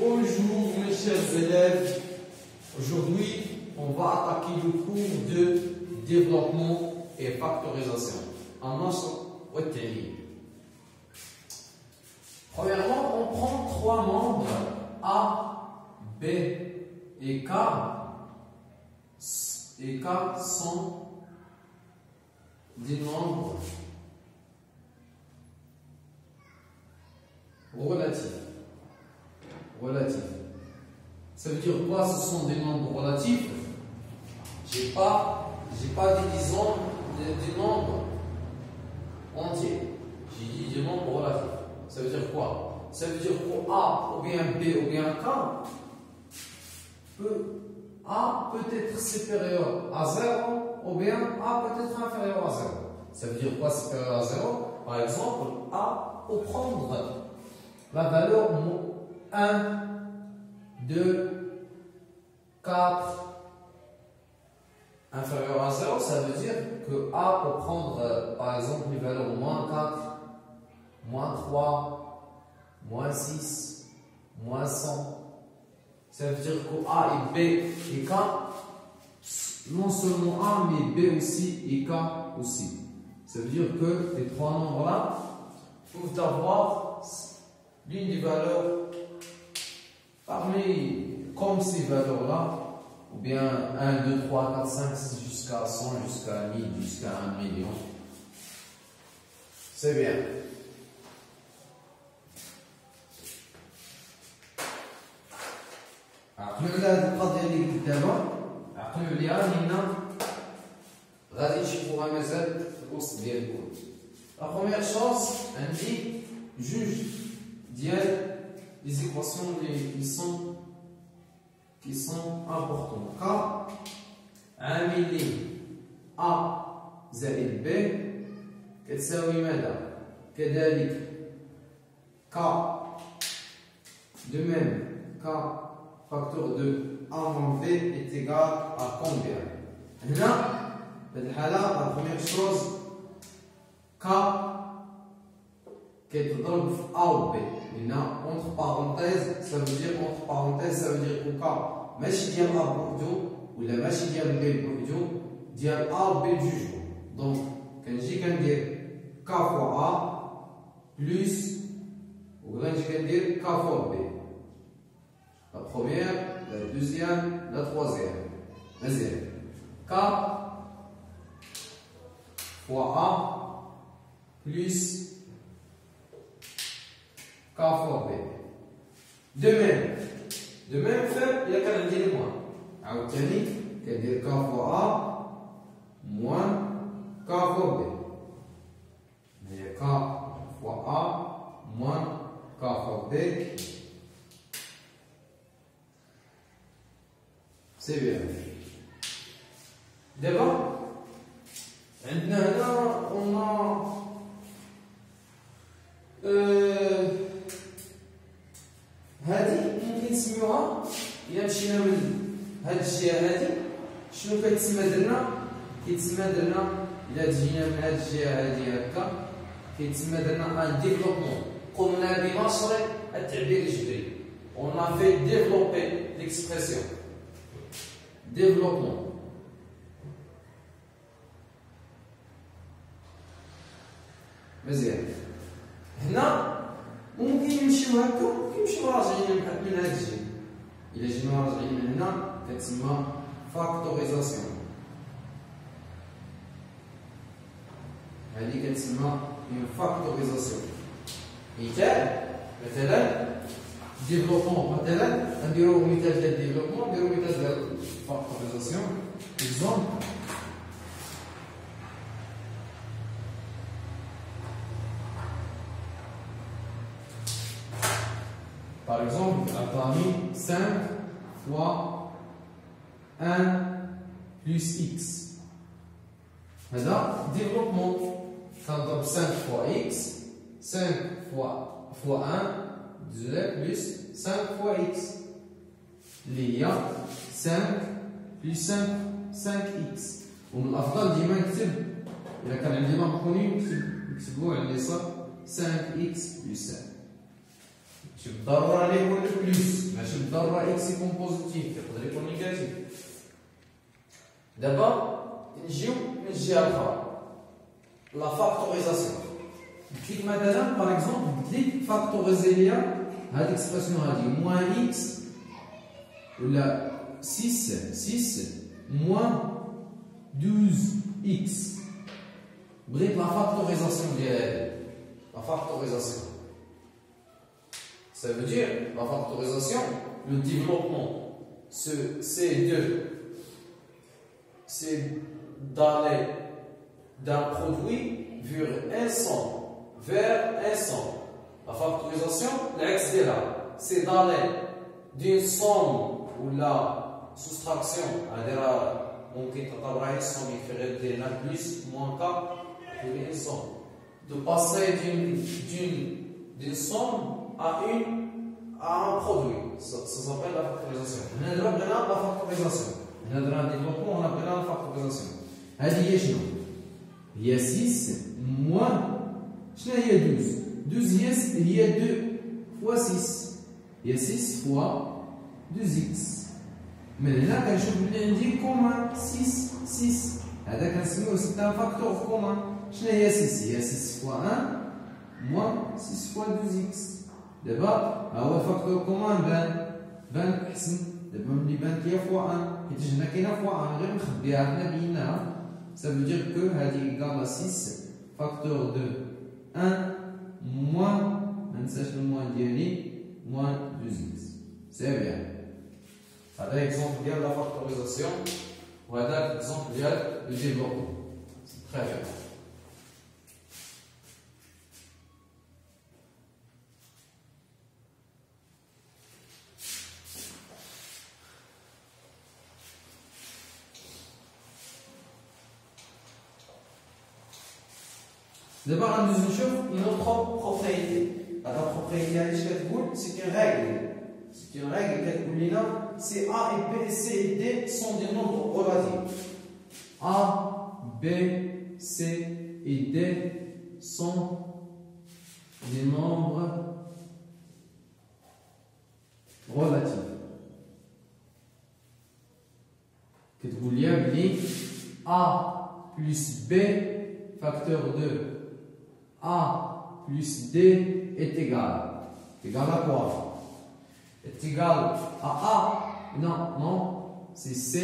Bonjour mes chers élèves, aujourd'hui on va attaquer le cours de développement et factorisation. Premièrement, on prend trois membres A, B et K. Et K sont des nombres relatifs. Ça veut dire quoi? Ce sont des nombres relatifs. J'ai pas dit des nombres entiers. J'ai dit des nombres relatifs. Ça veut dire quoi? Ça veut dire pour A ou bien B ou bien K, A peut être supérieur à 0 ou bien A peut être inférieur à 0. Ça veut dire quoi supérieur à 0? Par exemple, A peut prendre la valeur 1, 2, 4 inférieur à 0, ça veut dire que A peut prendre par exemple les valeurs moins 4, moins 3, moins 6, moins 100. Ça veut dire que A et B et K, non seulement A mais B aussi et K aussi. Ça veut dire que les trois nombres-là peuvent avoir l'une des valeurs comme ces valeurs-là, ou bien 1, 2, 3, 4, 5, 6 jusqu'à 100, jusqu'à 1000, jusqu'à 1 million. C'est bien. عقلوا على هذه القضيه اللي قدامها عقلوا عليها لان غادي نشوفوها مازال في الوسط ديال الكود. لا بروميير شوز عندي جوج ديال les équations qui sont importantes. K عامل لي A زائد B كتساوي ماذا؟ كذلك K de même K facteur de A moins B est égal à combien? هنا في الحالة la première chose K كيتضرب في A و B. هنا entre parenthèses ça veut dire que K ماشي ديال A بوحدو ولا ماشي ديال B بوحدو ديال A و B بجوجهم. دونك كنجي كندير K fois A plus وغنجي كندير K fois B. La première, la deuxième, la troisième. Vas-y. K fois A plus K fois B. De même fait, il y a qu'à dire moins. Alors, dire K fois A moins K fois B. Il y a K fois A moins K fois B. C'est bien. D'abord, maintenant, on a هذه ممكن نسميوها إلا مشينا من هاد الجهة هادي شنو كيتسمى درنا؟ كيتسمى درنا إلا جينا من هاد الجهة هادي هكا كيتسمى درنا ان ديفلوبمون. قمنا بنشر التعبير الجبري. On a fait développer l'expression. Développement. مزيان. هنا ممكن نمشيو هكا ممكن نمشيو راجعين من هاد الجهة. إلا جينا راجعين من هنا كتسمى فاكتوريزاسيون. هذه كتسمى اون فاكتوريزاسيون. مثلا ديفلوبمون مثلا نديرو مثال ديال ديفلوبمون نديرو مثال ديال فاكتوريزاسيون. اكزومبل par exemple عطاني 5 fois 1 plus x. هذا ديفلوبمون كنضرب 5 fois x 5 fois 1 plus 5 fois x اللي هي 5 plus 5x. ومن الافضل ديما نكتب اذا كان عندي نومبر كوني نكتبوه على اليسار 5x plus 5. ماشي بالضروره اللي يكون بلس، ماشي بالضروره اكس يكون بوزيتيف، يقدر يكون نيجاتيف. دابا نجيو من الجهه الاخرى لا فاكتوريزاسيون. قلت لك مثلا باغ اكزومبل قلت لك فاكتوريزي ليا هاد الاكسبرسيون هادي موان اكس ولا 6 موان 12 اكس. بغيت لا فاكتوريزاسيون ديال هادي. لا فاكتوريزاسيون ça veut dire la factorisation, le développement, c'est d'aller d'un produit vers un somme. La factorisation, l'axe de là, c'est d'aller d'une somme ou la soustraction, ممكن تطلع une somme qui fait plus moins k pour une somme. De passer d'une somme à un produit. Ça s'appelle la factorisation. On a la factorisation. On a un développement, on appelle la factorisation. هذه هي شنو؟ هي 6 moins شنو هي 12 هي 2 fois 6 هي 6 fois 2x. من هنا كنشوف بلي عندي كومان 6 هذا كنسميوه سي ان فاكتور كومان. شنو هي 6 هي 6 fois 1 moins 6 fois 2x. دابا ها هو الفاكتور كومان بان احسن. دابا ملي بانت ليا فوا 1 حيت هنا كاينه فوا 1 غير نخبيها حنا بيناها. Ça veut dire que هذه égale à 6 facteur de 1 moins ما ننساش الموان ديالي moins 2x. سي بيان. هذا اكزومبل ديال لا فاكتوريزاسيون وهذا اكزومبل ديال لو ديفلوبمون. سي تري بيان. D'abord, on a une autre propriété. La propriété, c'est une règle. C'est une règle qui est c'est A et B, C et D sont des nombres relatifs. A, B, C et D sont des nombres relatifs. Que tu voulais A plus B facteur de A plus D est égal. Égal à quoi? Est égal à A. Non, c'est C.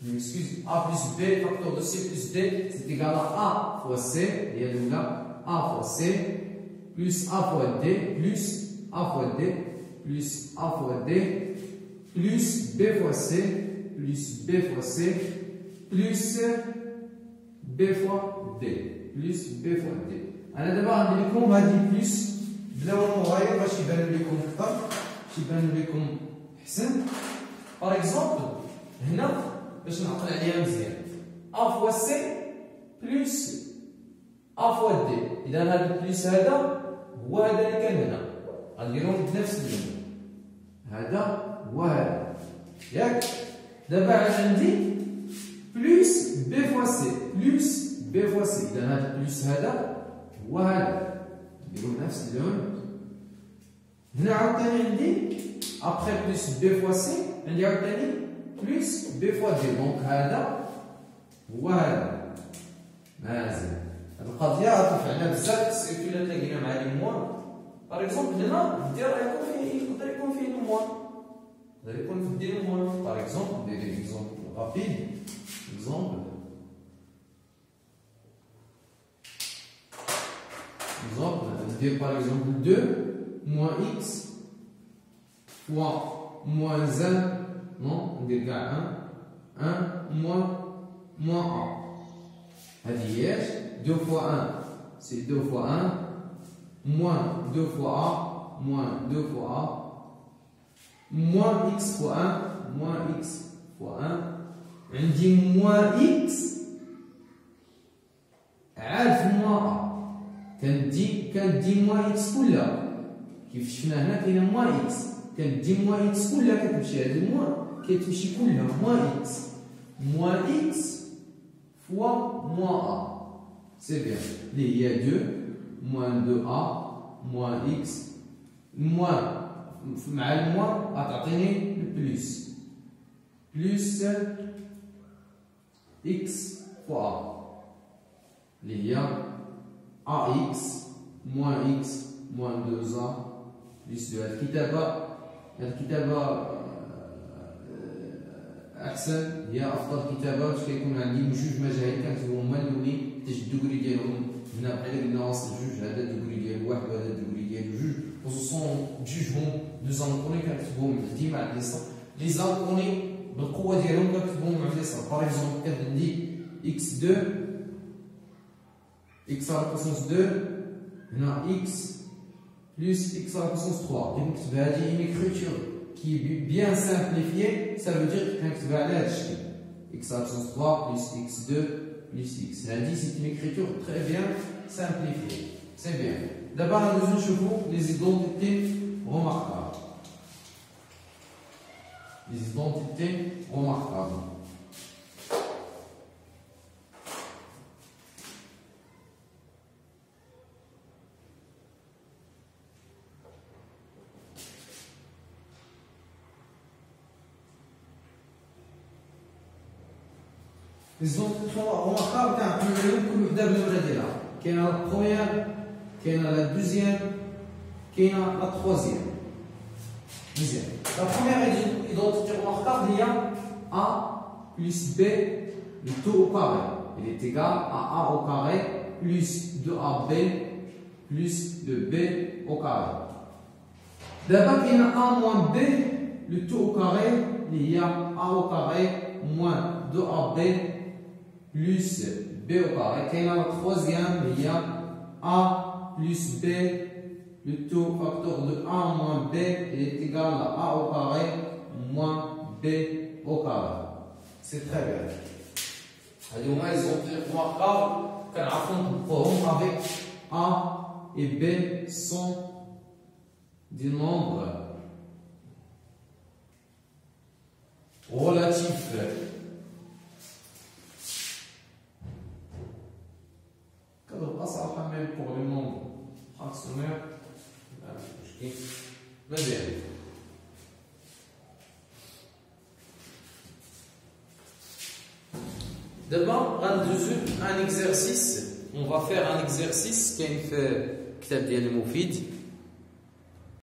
Je m'excuse. A plus B, facteur de C plus D, c'est égal à A fois C. Il y a donc là A fois C, plus A fois D, plus A fois D, plus A fois D, plus B fois C, plus B fois C, plus B fois D, plus B fois D. أنا دابا غندير لكم هذه بلس بلا والو مغاير باش يبان لكم أكثر، باش يبان لكم أحسن. باغ إكزومبل هنا باش نعقل عليها مزيان أ فوا سي بلس أ فوا دي. إذا هذا البلس هذا هو هذا اللي كان هنا غنديرهم بنفس اللون. هذا هو هذا ياك. دابا عندي بلس بي فوا سي بلس بي فوا سي. إذا هذا البلس هذا هو هذا نديرو بنفس اللون. هنا عاوتاني عندي ابخي بلس بي فوا سي عندي عاوتاني بلس بي فوا دي. دونك هذا هو هذا. مزيان. هاد القضيه غتنفعنا بزاف سيرتو الا تلاقينا مع لي موان. باغ اكزومبل هنا دير يقدر يكون فيه موان، يقدر يكون في دي موان. باغ اكزومبل ندير اكزومبل رابيد. اكزومبل dire par exemple 2 moins x fois moins 1, non, on dit 1 moins A. هذه 2 fois 1, c'est 2 fois 1, moins 2 fois A, moins 2 fois A, moins x fois 1, moins x fois 1. On dit moins x, عارف moins A. كندي موان اكس كلها كيف شفنا هنا كاينه موان اكس. كندي موان اكس كلها كتمشي هاد الموان كتمشي كلها موان اكس فوا موان ا. سي بيان اللي هي 2 موان 2 ا موان اكس moins مع الموان غتعطيني البلوس بلوس اكس فوا ا اللي هي ax moins x moins 2a plus 2. الكتابة أحسن، هي أفضل كتابة باش كيكون عندي جوج مجاهيل كنكتبهم هما الأولين حيت الدوغري ديالهم هنا بحال قلنا واصل جوج، هذا الدوغري ديال واحد وهذا الدوغري ديال جوج، خصوصا جوجهم دو زانكوني كنكتبهم ديما على اليسار، لي زانكوني بالقوة ديالهم كنكتبهم على اليسار. باغ اكزومبل كانت عندي x2 x à la puissance 2 هنا x plus x à la puissance 3. Donc هذه une écriture qui est bien simplifiée, ça veut dire كنكتبها على هذا الشكل x à la puissance 3 plus x2 plus x. هذه c'est une écriture très bien simplifiée. C'est bien. D'abord nous نشوفوا les identités remarquables. Les identités remarquables. Les identités remarquables كنعطيو كل وحده بالنمره ديالها. كاينه لا بروميير، كاينه لا دوزيام، كاينه لا تروازيام. مزيان. لا بروميير identité remarquable هي a plus b le tout au carré. Il est égal à a au carré plus 2ab plus 2b au carré. D'abord كاينه a moins b le tout au carré اللي هي a au carré moins 2ab plus b au carré. Quelle est la troisième? Il y a a plus b, le tout facteur de a moins b est égal à a au carré moins b au carré. C'est très bien. Allez, au moins, ils ont fait remarquable qu'un rapport avec a et b sont des nombres relatifs. صراحة même pour les nombres fractionnaires مزيان. D'abord, un exercice. On va faire un exercice كاين في الكتاب ديال المفيد.